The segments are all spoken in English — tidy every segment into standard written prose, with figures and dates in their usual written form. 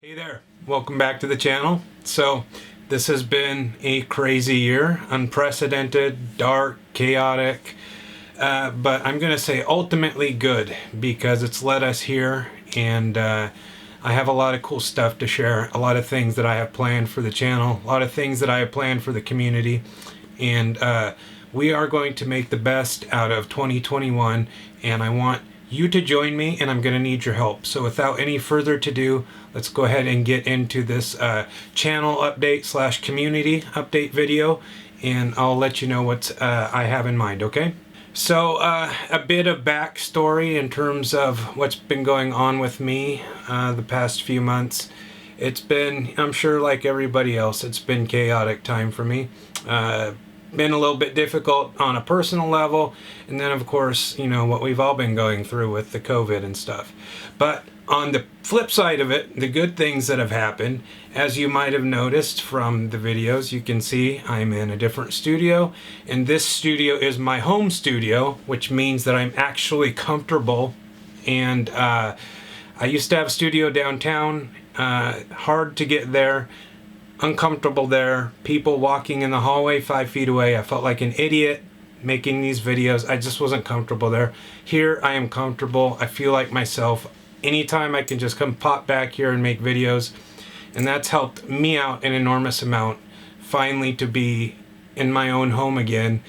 Hey there, welcome back to the channel. So this has been a crazy year, unprecedented, dark, chaotic, but I'm going to say ultimately good because it's led us here, and I have a lot of cool stuff to share, a lot of things that I have planned for the channel, a lot of things that I have planned for the community, and we are going to make the best out of 2021, and I want you to join me, and I'm going to need your help. So without any further ado, let's go ahead and get into this channel update / community update video, and I'll let you know what I have in mind, okay? So a bit of backstory in terms of what's been going on with me the past few months. It's been, I'm sure like everybody else, it's been chaotic time for me. Been a little bit difficult on a personal level, and then of course, you know, what we've all been going through with the COVID and stuff. But on the flip side of it, the good things that have happened, as you might have noticed from the videos, you can see I'm in a different studio, and this studio is my home studio, which means that I'm actually comfortable. And I used to have a studio downtown, hard to get there, uncomfortable there, people walking in the hallway 5 feet away. I felt like an idiot making these videos. I just wasn't comfortable there. Here I am comfortable. I feel like myself. Anytime I can just come pop back here and make videos, and that's helped me out an enormous amount, finally to be in my own home again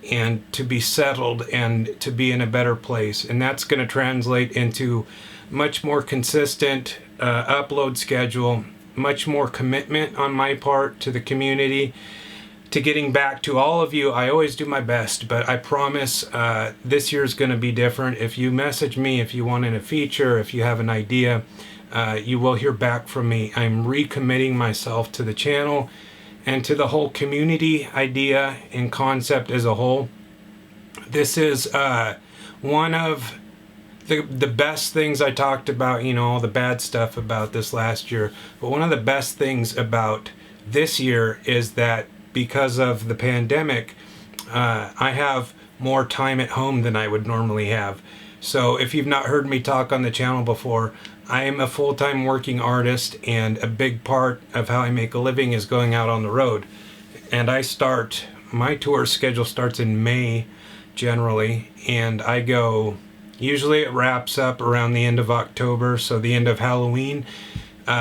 and to be settled and to be in a better place. And that's going to translate into much more consistent upload schedule, much more commitment on my part to the community, to getting back to all of you. I always do my best, but I promise this year is going to be different. If you message me, if you want in a feature, if you have an idea, you will hear back from me. I'm recommitting myself to the channel and to the whole community idea and concept as a whole. This is one of the best things I talked about, you know, all the bad stuff about this last year. But one of the best things about this year is that because of the pandemic, I have more time at home than I would normally have. So if you've not heard me talk on the channel before, I am a full-time working artist, and a big part of how I make a living is going out on the road. And my tour schedule starts in May generally, and I go, usually it wraps up around the end of October, so the end of Halloween,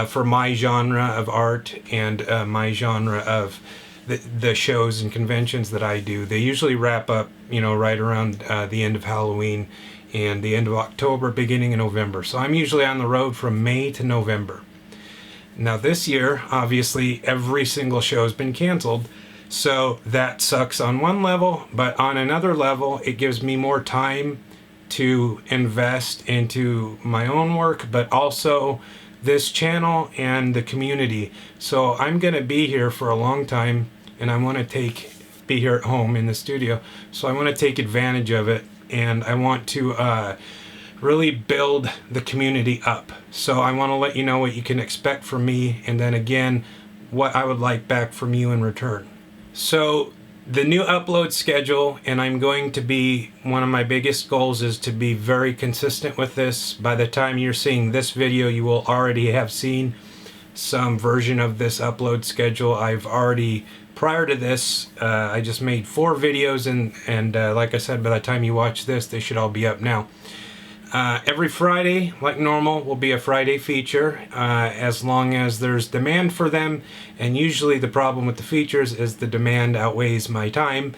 for my genre of art and my genre of the shows and conventions that I do. They usually wrap up, you know, right around the end of Halloween and the end of October, beginning of November. So I'm usually on the road from May to November. Now this year, obviously, every single show has been canceled, so that sucks on one level, but on another level, it gives me more time to invest into my own work, but also this channel and the community. So I'm going to be here for a long time, and I want to be here at home in the studio. So I want to take advantage of it, and I want to really build the community up. So I want to let you know what you can expect from me, and then again, what I would like back from you in return. So the new upload schedule, and I'm going to be, one of my biggest goals is to be very consistent with this. By the time you're seeing this video, you will already have seen some version of this upload schedule. I've already, prior to this, I just made 4 videos, and like I said, by the time you watch this, they should all be up now. Every Friday, like normal, will be a Friday feature, as long as there's demand for them. And usually the problem with the features is the demand outweighs my time.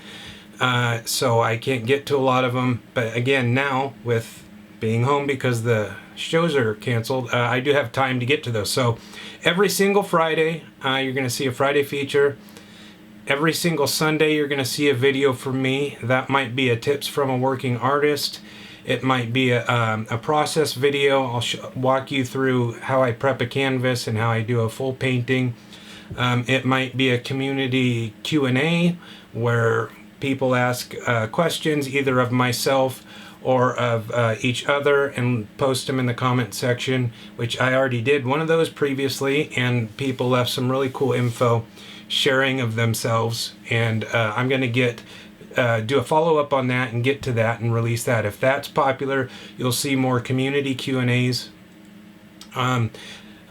So I can't get to a lot of them. But again, now with being home because the shows are canceled, I do have time to get to those. So every single Friday, you're going to see a Friday feature. Every single Sunday, you're going to see a video from me. That might be a tips from a working artist. It might be a process video. I'll walk you through how I prep a canvas and how I do a full painting. It might be a community Q&A where people ask questions either of myself or of each other and post them in the comment section, which I already did one of those previously, and people left some really cool info sharing of themselves, and I'm going to do a follow-up on that and get to that and release that. If that's popular, you'll see more community Q&As.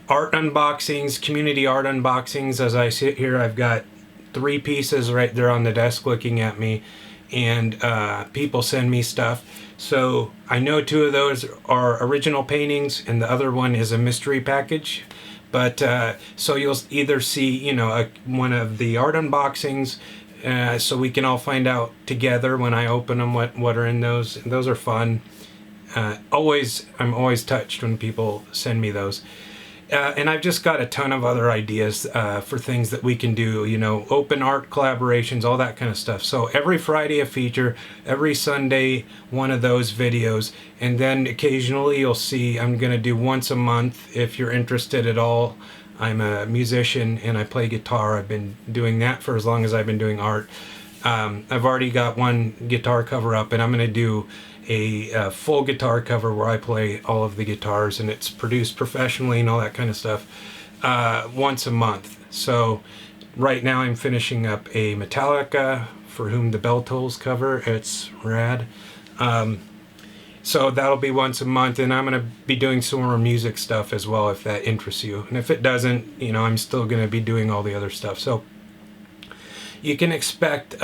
art unboxings, community art unboxings. As I sit here, I've got 3 pieces right there on the desk looking at me, and people send me stuff. So I know 2 of those are original paintings, and the other one is a mystery package. But so you'll either see, one of the art unboxings, so we can all find out together when I open them what are in those. Those are fun. I'm always touched when people send me those. And I've just got a ton of other ideas for things that we can do, open art collaborations, all that kind of stuff. So every Friday a feature, every Sunday one of those videos, and then occasionally you'll see I'm going to do once a month if you're interested at all. I'm a musician and I play guitar. I've been doing that for as long as I've been doing art. I've already got one guitar cover up, and I'm going to do a full guitar cover where I play all of the guitars, and it's produced professionally and all that kind of stuff, once a month. So right now I'm finishing up a Metallica For Whom the Bell Tolls cover. It's rad. So that'll be once a month, and I'm going to be doing some more music stuff as well if that interests you. And if it doesn't, I'm still going to be doing all the other stuff. So you can expect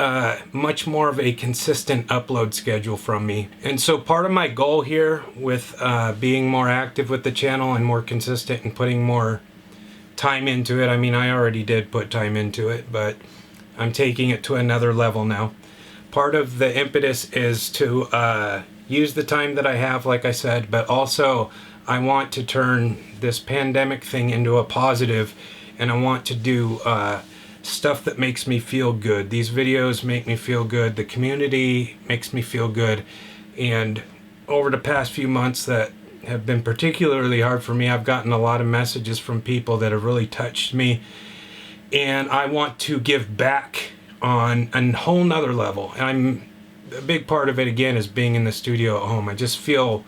much more of a consistent upload schedule from me. And so part of my goal here with being more active with the channel and more consistent and putting more time into it, I mean, I already did put time into it, but I'm taking it to another level now. Part of the impetus is to use the time that I have, like I said, but also I want to turn this pandemic thing into a positive, and I want to do stuff that makes me feel good. These videos make me feel good. The community makes me feel good. And over the past few months that have been particularly hard for me, I've gotten a lot of messages from people that have really touched me. And I want to give back on a whole nother level. And a big part of it, again, is being in the studio at home. I just feel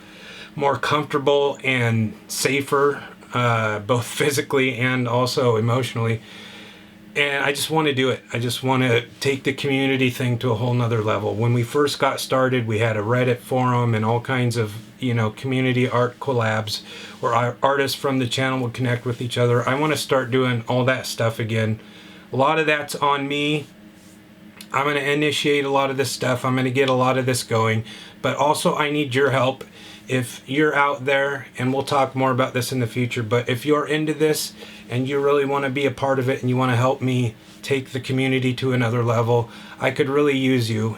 more comfortable and safer, both physically and also emotionally. And I just want to do it. I just want to take the community thing to a whole nother level. When we first got started, we had a Reddit forum and all kinds of, community art collabs where our artists from the channel would connect with each other. I want to start doing all that stuff again. A lot of that's on me. I'm going to initiate a lot of this stuff. I'm going to get a lot of this going. But also I need your help. If you're out there, and we'll talk more about this in the future, but if you're into this and you really want to be a part of it and you want to help me take the community to another level, I could really use you.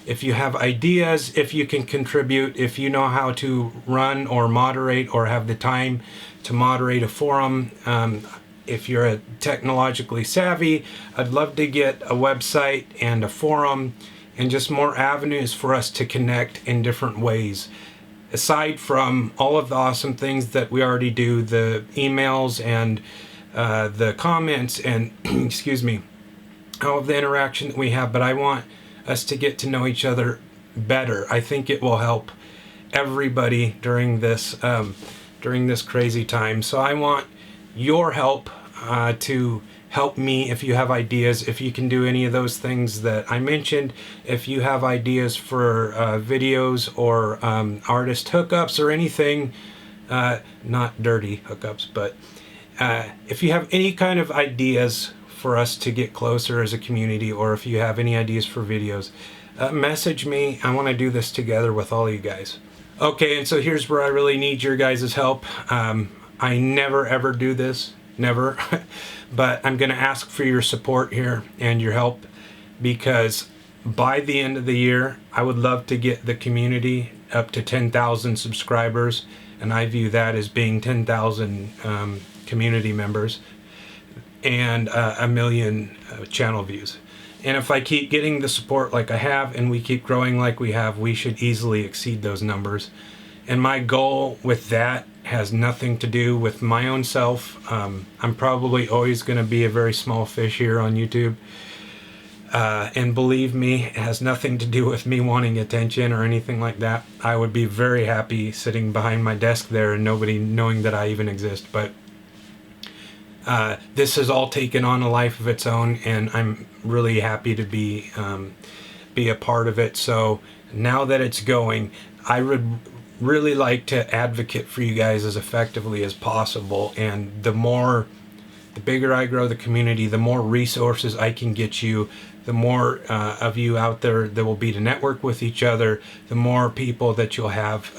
If you have ideas, if you can contribute, if you know how to run or moderate or have the time to moderate a forum, if you're technologically savvy, I'd love to get a website and a forum and just more avenues for us to connect in different ways. Aside from all of the awesome things that we already do, the emails and the comments and, excuse me, all of the interaction that we have, but I want us to get to know each other better. I think it will help everybody during this crazy time. So I want your help to help me. If you have ideas, if you can do any of those things that I mentioned, if you have ideas for videos or artist hookups or anything, not dirty hookups, but if you have any kind of ideas for us to get closer as a community, or if you have any ideas for videos, message me. I want to do this together with all you guys. Okay, and so here's where I really need your guys' help. I never ever do this, never, but I'm going to ask for your support here and your help, because by the end of the year, I would love to get the community up to 10,000 subscribers, and I view that as being 10,000 community members and 1 million channel views. And if I keep getting the support like I have and we keep growing like we have, we should easily exceed those numbers. And my goal with that has nothing to do with my own self. I'm probably always going to be a very small fish here on YouTube. And believe me, it has nothing to do with me wanting attention or anything like that. I would be very happy sitting behind my desk there and nobody knowing that I even exist. But this has all taken on a life of its own, and I'm really happy to be a part of it. So now that it's going, I would really like to advocate for you guys as effectively as possible, and the bigger I grow the community, the more resources I can get you, the more of you out there will be to network with each other, the more people that you'll have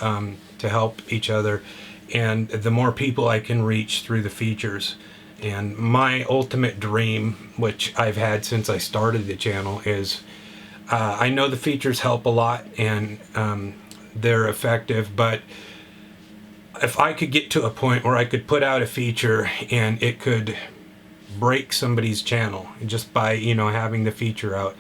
to help each other, and the more people I can reach through the features. And my ultimate dream, which I've had since I started the channel, is I know the features help a lot and they're effective, but if I could get to a point where I could put out a feature and it could break somebody's channel just by, having the feature out,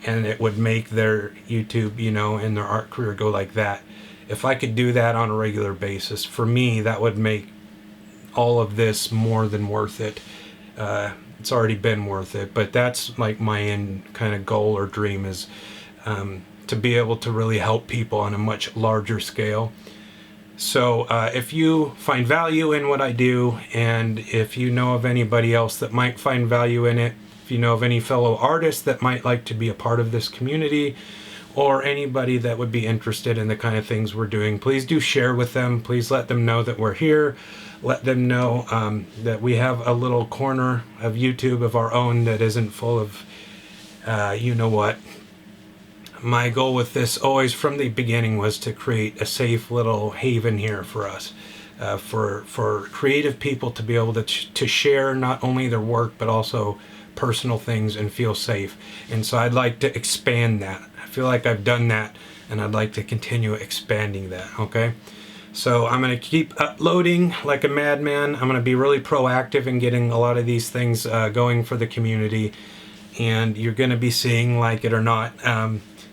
and it would make their YouTube, and their art career go like that. If I could do that on a regular basis, for me, that would make all of this more than worth it. It's already been worth it, but that's like my end kind of goal or dream, is to be able to really help people on a much larger scale. So if you find value in what I do, and if you know of anybody else that might find value in it, if you know of any fellow artists that might like to be a part of this community, or anybody that would be interested in the kind of things we're doing, please do share with them. Please let them know that we're here. Let them know that we have a little corner of YouTube of our own that isn't full of you-know-what. My goal with this always from the beginning was to create a safe little haven here for us, for creative people to be able to share not only their work but also personal things and feel safe. And so I'd like to expand that. I feel like I've done that, and I'd like to continue expanding that, okay? So I'm going to keep uploading like a madman. I'm going to be really proactive in getting a lot of these things going for the community, and you're going to be seeing, like it or not,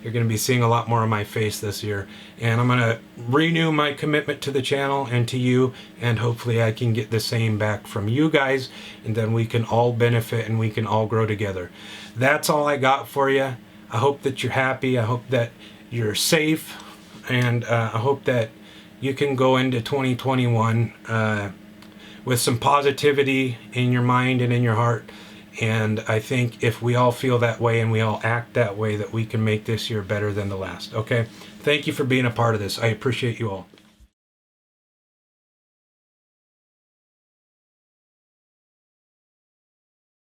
you're going to be seeing a lot more of my face this year. And I'm going to renew my commitment to the channel and to you, and hopefully I can get the same back from you guys, and then we can all benefit and we can all grow together. That's all I got for you. I hope that you're happy. I hope that you're safe, and I hope that you can go into 2021 with some positivity in your mind and in your heart. And I think if we all feel that way and we all act that way, that we can make this year better than the last. Okay? Thank you for being a part of this. I appreciate you all.